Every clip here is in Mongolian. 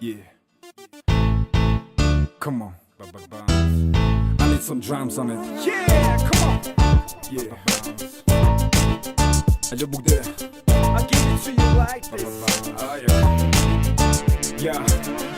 Yeah. Come on. I need some drums on it. Yeah, come on. Yeah. Allô Bougdé. I give it to you like this. Yeah.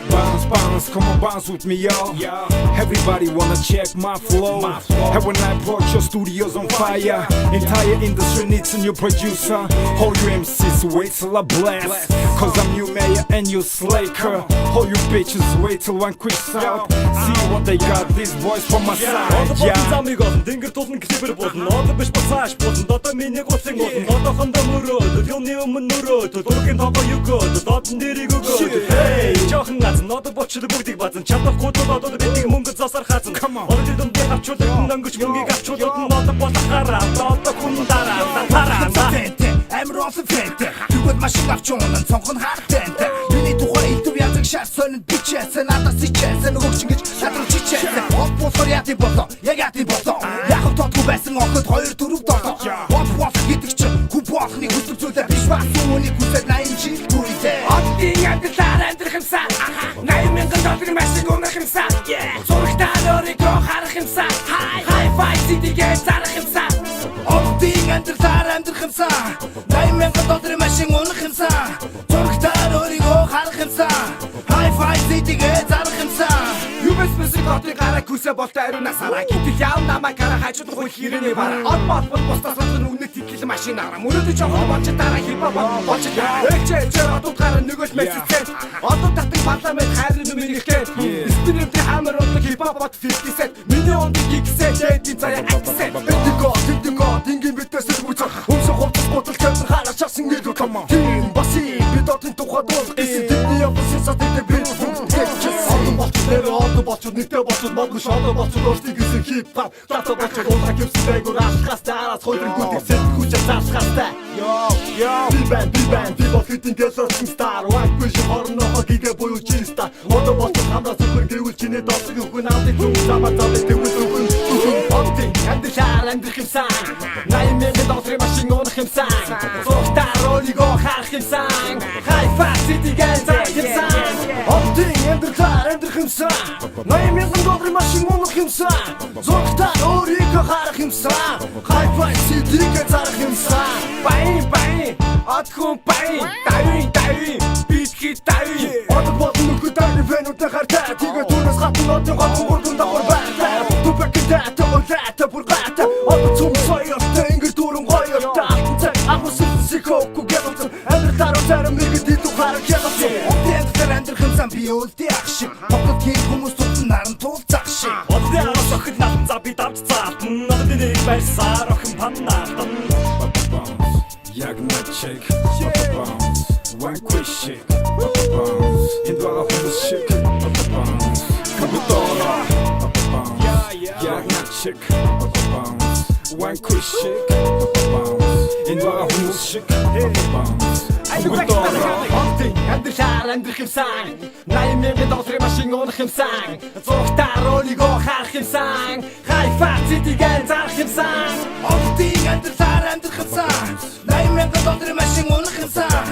Bounce, bounce, come on, bounce with me, y'all. Yeah. Everybody wanna check my flow. And when I brought your studios on fire, entire industry needs a new producer. All you MCs wait till I blast, cause I'm new mayor and you slaker. All you bitches wait till one quick sound. See what they got, these boys from my side. Yeah. Замыг олон дэнгэр тулна клипер болно. Одоо биш басааш болно. Одоо миний гуцын болно. Одоохондоо мөрөөд, юуны өмнө нөрөөд, дургийн тоогоо югөөд, додон дэрийг өгөөд. Hey, жоохон газан одоо бочлоо бүгдийг базан. Чадахгүй тул одоо бидний мөнгө засар хаазан. Одоо дэнд авчулсан өнгөч мөнгийг авчулсан. Одоо болохараа, одоо хүн дараа тараа. Амир олон фэнтэй. Тэгвэл машин авчулсан цонхон хартэнтэй. Миний тухай илтгэв язг шар сонин бичээсэн надаас ичээсэн өгч ингэж шадрал чичээсэн. Оппосор яти болоо, яг яти болоо. Яг тотгүй байсан охид 2 4 долоо. Оппос гэдэг чинь хүн болохны хүсэл зүйлээ биш бас үүнийг хүсэж 80 жил түрийдээ. Оддын амьдралаар амьдрах юмсан. 80,000 долларын машин унах юмсан. Зурагтаа өөрийгөө харах юмсан. Hi-fi CD-гээ зарах юмсан. Оддын амьдралаар амьдрах юмсан. 80,000 долларын машин унах юмсан. Зурагтаа өөрийгөө харах юмсан. Hi-fi CD-гээ зарах юмсан. Юбэс мөсөг хотыг гараа күсэ болтой ариунаас хараа. Гэтэл яв намайг гараа хажууд хөл хэрэний бараа. Од бол бусдаас болон үнэ тикэл машин араа. Мөрөдө жоохон болж дараа хипхоп болж байгаа. Ээлжээ одод гараа нөгөөл мессежтэй. Одод татдаг парламент хайрын нэмэрхтэй. Спинэмтэй хамар одод хипхоп 50 cent. Миний онд гигсээ дэдийн заяа аксент. Тэдгөө дингийн битээс үүсэх. Өмсөх хувцас готол чамд харах часан гэдэг юм. Тийм баси бидотын тухай дуул гэсэн. Тэдний явсан сатэ бит. Одоо болчиход нэгтэй болчиход модгүй шоудо болчиход өөртөө гэсэн хипхоп дата болчиход улаан гипстэй гөр ашхастай араас хойдрын гүдэг сэт хүч заашхастай. Би банд би бол хитэн гэлсэн стар white fish хорноо гигэ буюу чиста. Одоо болчиход хамраа сүпер гэвэл чиний дооцог хүн авдаг юм замаа завд тэгвэл хүн оддын амьдралаар амьдрах юмсан. 80,000 долларын машин унах юмсан. Зургатаар өөрийгөө харах юмсан. Hi-fi CD-гээ зарах юмсан. Оддын амьдралаар амьдрах юмсан. 80,000 долларын машин унах юмсан. Зургатаар өөрийгөө харах юмсан. Hi-fi CD-гээ зарах юмсан. Байн од хүн байн давин бит хит давин. Одоо болон нүхэ дайны фэнүүтэй хартай. Тэгээ түүнээс гадна одын гол давхар байтай. Тупактай төвлөтэй бүргайтай. Одоо цум соёртой ингэр дөрөн гоёртой. Агуусыг сикоку гэрэлцэн. Амьдралаар зарим нэг дид ухаар гэрэлцэн. Одын амьдрах юмсан би үлдээ ах шиг. Тоглох тийм хүмүүс тулсан наран тулцах шиг. Одоо араас охид натан за би давж цаатан. Одоо нэг байсаар охин паннаатан. Яг на чек. Bounce. One quick shake. Bounce. In два хүмүүс shake. Bounce. Кабитора. Bounce. Яг на чек. Bounce. One quick shake. Bounce. In два хүмүүс shake. Bounce. Оддын амьдралаар амьдрах юмсан. 80,000 долларын машин унах юмсан. Зургатаар өөрийгөө харах юмсан. Hi-fi CD-гээ зарах юмсан. Оддын амьдралаар амьдрах юмсан. 80,000 долларын машин унах юмсан.